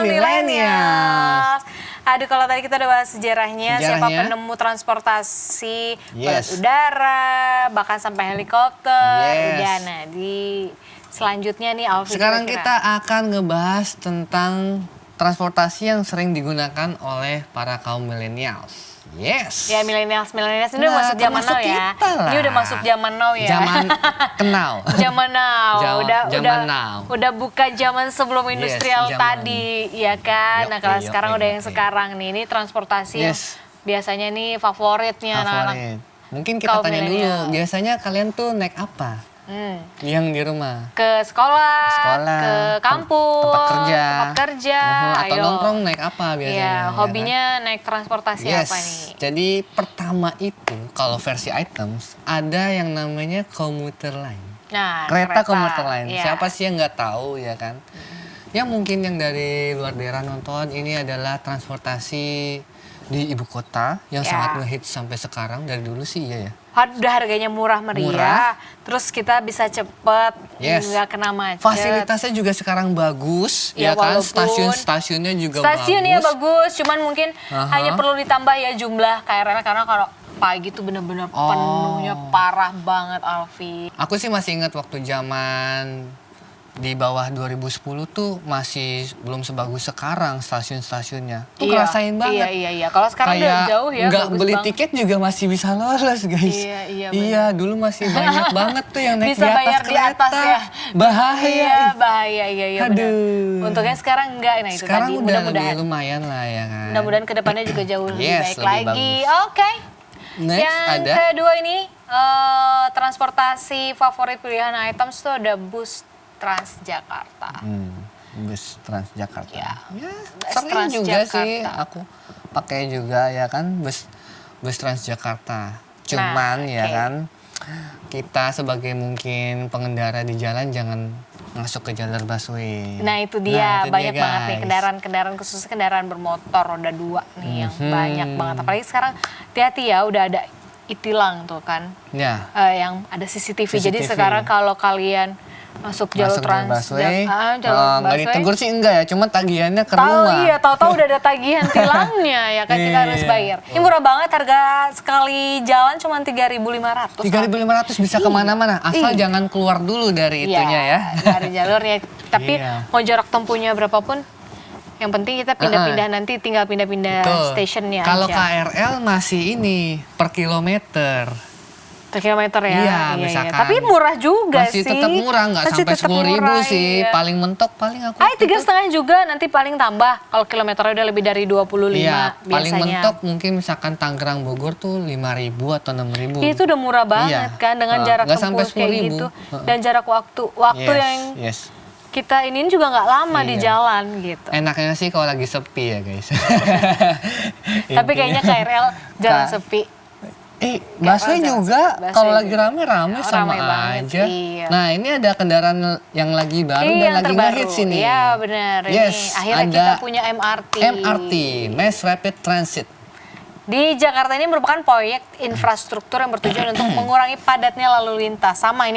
milenial. Aduh, kalau tadi kita udah bahas sejarahnya, siapa penemu transportasi udara, bahkan sampai helikopter. Udah, nah di selanjutnya nih Alfi. Sekarang kita akan ngebahas tentang transportasi yang sering digunakan oleh para kaum millennials. Yes. Ya, millennials ini udah masuk zaman now ya. Ini udah masuk zaman now ya. Zaman kenal. Zaman now. now. Udah buka zaman sebelum industrial tadi, ya kan. Nah, kalau sekarang udah yang sekarang nih. Ini transportasi yang biasanya nih favoritnya anak-anak. Mungkin kita tanya dulu, biasanya kalian tuh naik apa? Yang di rumah? Ke sekolah, ke kampus, tempat kerja, atau nongkrong naik apa biasanya? Iya, hobinya naik transportasi apa nih? Jadi pertama itu kalau versi items ada yang namanya komuter lain. Nah, kereta komuter lain. Siapa sih yang nggak tahu ya kan? Ya mungkin yang dari luar daerah nonton ini adalah transportasi di ibu kota yang sangat ngehits sampai sekarang. Dari dulu sih iya ya. Udah harganya murah meriah, terus kita bisa cepet, nggak kena macet. Fasilitasnya juga sekarang bagus, ya kan? Stasiunnya juga bagus. Stasiunnya bagus, cuman mungkin hanya perlu ditambah ya jumlah KRL karena kalau pagi tuh bener-bener penuhnya parah banget, Alfi. Aku sih masih ingat waktu zaman di bawah 2010 tuh masih belum sebagus sekarang stasiun-stasiunnya. Tuh ngerasain banget. Iya. Kalau sekarang udah jauh ya. Nggak beli tiket juga masih bisa lolos, guys. Iya, dulu masih banyak banget tuh yang naik bisa bayar di atas ya. Bahaya. Iya. Aduh. Untungnya sekarang enggak. Nah, itu sekarang tadi udah lebih lumayan lah ya kan. Mudah-mudahan kedepannya juga jauh lebih baik lagi. Oke. Next yang kedua ini transportasi favorit pilihan items tuh ada bus Transjakarta. Bus Transjakarta. Ya sering juga sih aku pakai juga ya kan bus Transjakarta. Cuman kan kita sebagai mungkin pengendara di jalan jangan masuk ke jalur busway. Nah itu dia, banyak banget nih kendaraan khususnya kendaraan bermotor roda 2 nih yang banyak banget. Apalagi sekarang hati-hati ya, udah ada e-tilang tuh kan. Yang ada CCTV. Jadi sekarang kalau kalian masuk jalur busway, nggak ditegur sih enggak ya, cuma tagihannya ke rumah. Iya, tahu-tahu udah ada tagihan tilangnya ya kan, kita harus bayar. Ini murah banget, harga sekali jalan cuma 3.500. 3.500 bisa kemana-mana, asal jangan keluar dulu dari itunya ya. Dari jalurnya, tapi mau jarak tempuhnya berapapun, yang penting kita pindah-pindah nanti, tinggal pindah-pindah stasiunnya. Kalau KRL masih ini per kilometer. Per kilometer ya. Iya. Tapi murah juga masih sih. Masih tetap murah, nggak sampai 10.000 sih. Paling mentok paling aku. 3,5 juga, nanti paling tambah. Kalau kilometernya udah lebih dari 25 biasanya. Paling mentok mungkin misalkan Tangerang Bogor tuh 5.000 atau 6.000. Itu udah murah banget kan dengan jarak tempuh kayak gitu. Dan jarak waktu yang kita ini juga nggak lama di jalan gitu. Enaknya sih kalau lagi sepi ya guys. Tapi kayaknya KRL jarang sepi. Busway juga kalau lagi rame sama aja. Nah ini ada kendaraan yang lagi baru dan lagi ngehits ini. Iya benar. Akhirnya kita punya MRT. MRT, Mass Rapid Transit. Di Jakarta ini merupakan proyek infrastruktur yang bertujuan untuk mengurangi padatnya lalu lintas. Sama.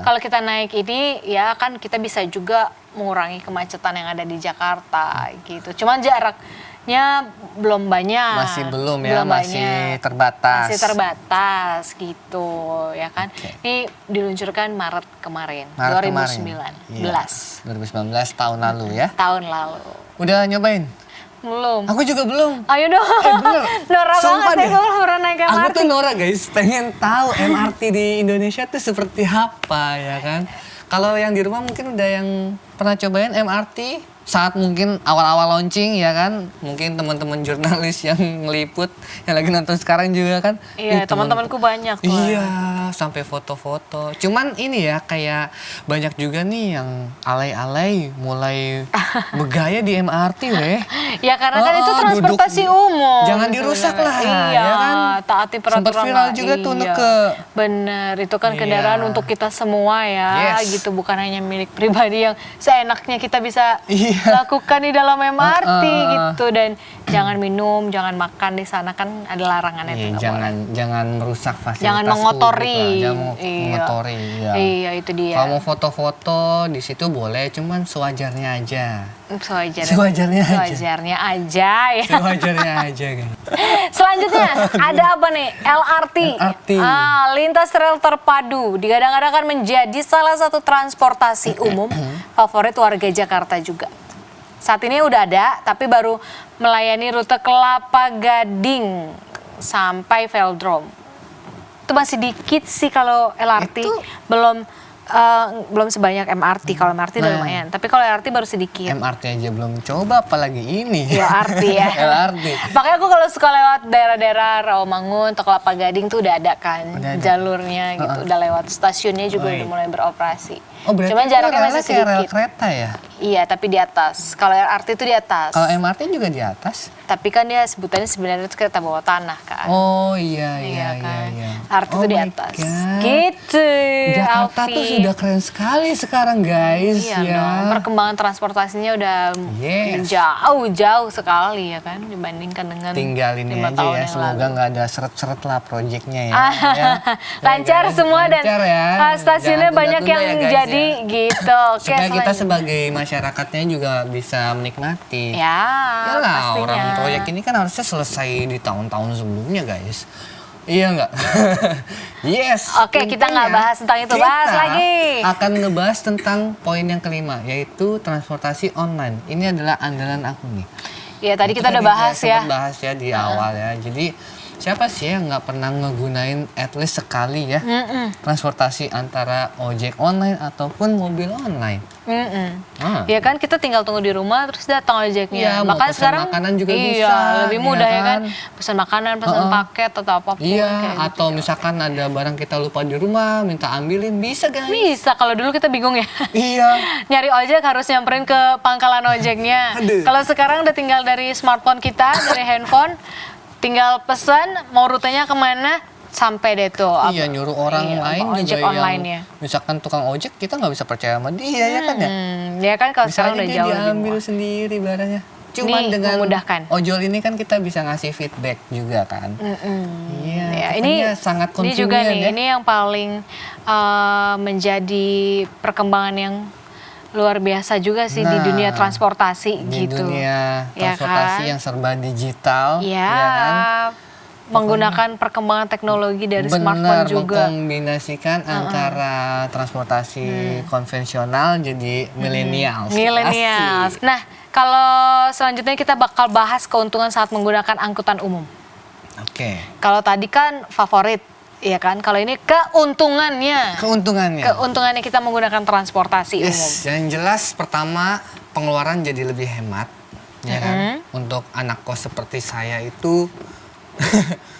Kalau kita naik ini ya kan kita bisa juga mengurangi kemacetan yang ada di Jakarta gitu. Cuman jaraknya belum banyak. Masih terbatas. Gitu ya kan. Ini diluncurkan Maret kemarin. 2019 tahun lalu ya. Tahun lalu. Udah nyobain? Belum. Aku juga belum. Ayo dong. Bener. Nora banget ya kalau pernah naik MRT. Aku tuh Nora guys, pengen tahu MRT di Indonesia tuh seperti apa ya kan. Kalau yang di rumah mungkin udah yang pernah cobain MRT saat mungkin awal-awal launching ya kan, mungkin teman-teman jurnalis yang ngeliput yang lagi nonton sekarang juga kan. Iya, teman-temanku banyak tuh. Iya, sampai foto-foto. Cuman ini ya kayak banyak juga nih yang alay-alay mulai bergaya di MRT weh. Ya karena kan itu transportasi umum. Jangan dirusak lah. Iya, ya kan? Taati peraturan. Sempat viral juga tuh ke. Bener, itu kan kendaraan untuk kita semua ya, gitu, bukan hanya milik pribadi yang seenaknya kita bisa lakukan di dalam MRT gitu. Dan jangan minum, jangan makan di sana, kan ada larangannya Iya, itu nggak jangan boleh. jangan merusak fasilitas Jangan publik mengotori. lah. Jangan Iya. mengotori. Iya. Iya, itu dia. Kalau mau foto-foto di situ boleh, cuman sewajarnya aja. Sewajarnya. Sewajarnya aja. Sewajarnya aja ya. Sewajarnya aja kan. Selanjutnya ada apa nih? LRT. LRT. Lintas rel terpadu digadang-gadang akan menjadi salah satu transportasi umum favorit warga Jakarta juga. Saat ini udah ada, tapi baru melayani rute Kelapa Gading sampai Velodrome. Itu masih dikit sih kalau LRT, Itu- belum sebanyak MRT. Kalau MRT udah Nah. lumayan, tapi kalau LRT baru sedikit. MRT aja belum coba, apalagi ini. LRT ya. LRT. Makanya aku kalau suka lewat daerah-daerah Rawamangun atau Kelapa Gading tuh udah ada kan Udah ada. jalurnya gitu, udah lewat stasiunnya juga udah mulai beroperasi. Oh, berarti Cuman itu jaraknya relnya masih kayak rel sedikit. kereta ya? Iya, tapi di atas. Kalau LRT itu di atas. Kalau MRT juga di atas? Tapi kan dia sebutannya sebenarnya itu kereta bawah tanah kan. Oh iya iya iya. kan. iya. LRT itu Oh di my atas. God. Gitu. Jakarta tuh Alfi. sudah keren sekali sekarang guys Iya ya. dong, perkembangan transportasinya udah Yes. jauh-jauh sekali ya kan dibandingkan dengan Tinggal ini 5 aja tahun ya, yang semoga lalu. nggak ada seret-seret lah proyeknya ya. Ya. Lancar guys, semua dan lancar ya. stasiunnya Jangan banyak tunda-tunda yang ya, guys, jadi ya. gitu. Oke, Supaya kita selanjutnya. sebagai masyarakatnya juga bisa menikmati. Ya, Yalah, pastinya. orang proyek ini kan harusnya selesai di tahun-tahun sebelumnya guys. Iya nggak? Yes. Oke, kita nggak tentunya bahas tentang itu. kita Bahas lagi. akan ngebahas tentang poin yang kelima, yaitu transportasi online. Ini adalah andalan aku nih. Ya, tadi Itu kita udah bahas saya ya. sempat bahas ya di awal ya. Jadi siapa sih yang nggak pernah ngegunain at least sekali ya transportasi antara ojek online ataupun mobil online? Ah. Ya kan kita tinggal tunggu di rumah terus datang Iya, ojeknya. mau Bahkan pesan sekarang makanan juga iya, bisa, lebih ya mudah ya kan? kan. Pesan makanan, pesan paket atau apapun. Iya, kayak gitu. atau misalkan ada barang kita lupa di rumah, minta ambilin, bisa guys. Bisa, kalau dulu kita bingung ya. Iya. Nyari ojek harus nyamperin ke pangkalan ojeknya. Aduh. Kalau sekarang udah tinggal dari smartphone kita, dari handphone, tinggal pesan mau rutenya kemana, sampai deh tuh. Iya, nyuruh orang Iya, lain ojek juga online yang, ya. misalkan tukang ojek, kita nggak bisa percaya sama dia ya kan ya. Ya kan kalau Bisa sekarang aja udah dia jauh lebih diambil mudah. sendiri barangnya. Cuman Ini dengan memudahkan. ojol ini kan kita bisa ngasih feedback juga kan. Iya, Ya, makanya sangat ini juga convenient nih, ya. ini yang paling menjadi perkembangan yang luar biasa juga sih di Nah, dunia transportasi di gitu. dunia Ya transportasi kan? yang serba digital, Ya, kan? menggunakan perkembangan teknologi dari smartphone Benar, juga. mengkombinasikan antara transportasi konvensional jadi millennials. Millennials. Asik. Nah, kalau selanjutnya kita bakal bahas keuntungan saat menggunakan angkutan umum. Oke. Kalau tadi kan favorit, ya kan? Kalau ini keuntungannya. Keuntungannya. Keuntungannya kita menggunakan transportasi umum. Yes, yang jelas pertama pengeluaran jadi lebih hemat, ya kan? Untuk anak kos seperti saya itu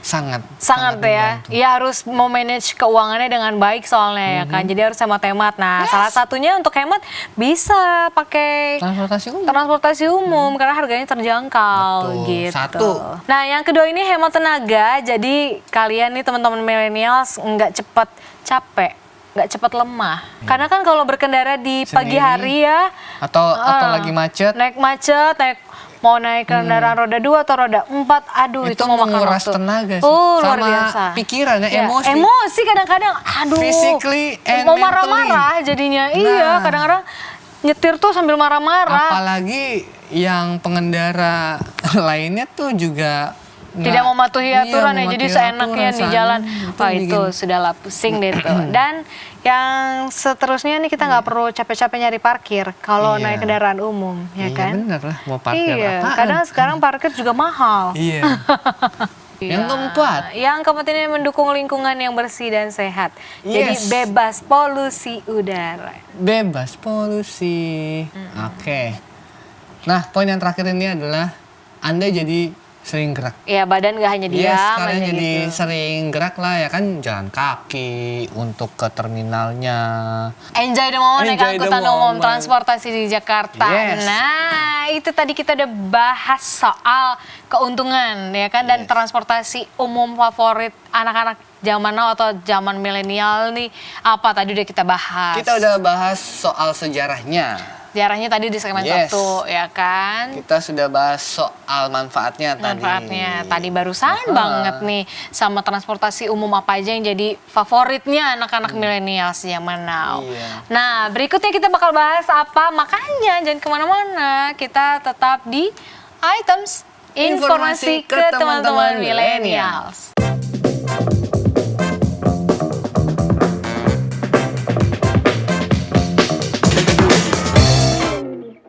sangat Ya. membantu. Ia harus memanage keuangannya dengan baik soalnya ya kan. Jadi harus hemat-hemat. Nah, salah satunya untuk hemat bisa pakai Transportasi umum. transportasi umum karena harganya terjangkau Betul. gitu. Satu. Nah, yang kedua ini hemat tenaga. Jadi kalian nih teman-teman millennials nggak cepat capek, nggak cepat lemah. Karena kan kalau berkendara di pagi Sendiri. hari ya Atau lagi macet, naik macet, mau naik kendaraan roda 2 atau roda 4, aduh itu mau makan menguras waktu. tenaga sih. Luar Sama biasa. pikiran ya, Ya, emosi. emosi kadang-kadang, aduh. Physically and mau marah-marah jadinya. Iya, Nah. kadang-kadang nyetir tuh sambil marah-marah. apalagi yang pengendara lainnya tuh juga Tidak mematuhi aturan ya, jadi seenaknya di jalan. Wah itu bikin- sudahlah pusing deh tuh. Dan yang seterusnya nih kita nggak perlu capek-capek nyari parkir kalau Iya. naik kendaraan umum, ya Iya kan? bener lah, mau parkir Iya, apaan. kadang sekarang parkir juga mahal. Iya. Yang keempat. Yang keempat ini mendukung lingkungan yang bersih dan sehat. Jadi Yes. bebas polusi udara. Bebas polusi. Oke. Nah, poin yang terakhir ini adalah Anda jadi sering gerak. Ya badan gak hanya diam Yes, kalian aja jadi gitu. sering gerak lah ya kan, jalan kaki untuk ke terminalnya. Enjoy the moment naik Enjoy the angkutan umum moment. transportasi di Jakarta. Yes. Nah, itu tadi kita udah bahas soal keuntungan ya kan dan transportasi umum favorit anak-anak zaman now atau zaman milenial nih. Apa tadi udah kita bahas? Kita udah bahas soal sejarahnya. Sejarahnya tadi di segmen satu, ya kan? Kita sudah bahas soal manfaatnya tadi. Manfaatnya tadi barusan banget nih, sama transportasi umum apa aja yang jadi favoritnya anak-anak milenial zaman now. Nah, berikutnya kita bakal bahas apa, makanya jangan kemana-mana, kita tetap di Items Informasi ke teman-teman milenials.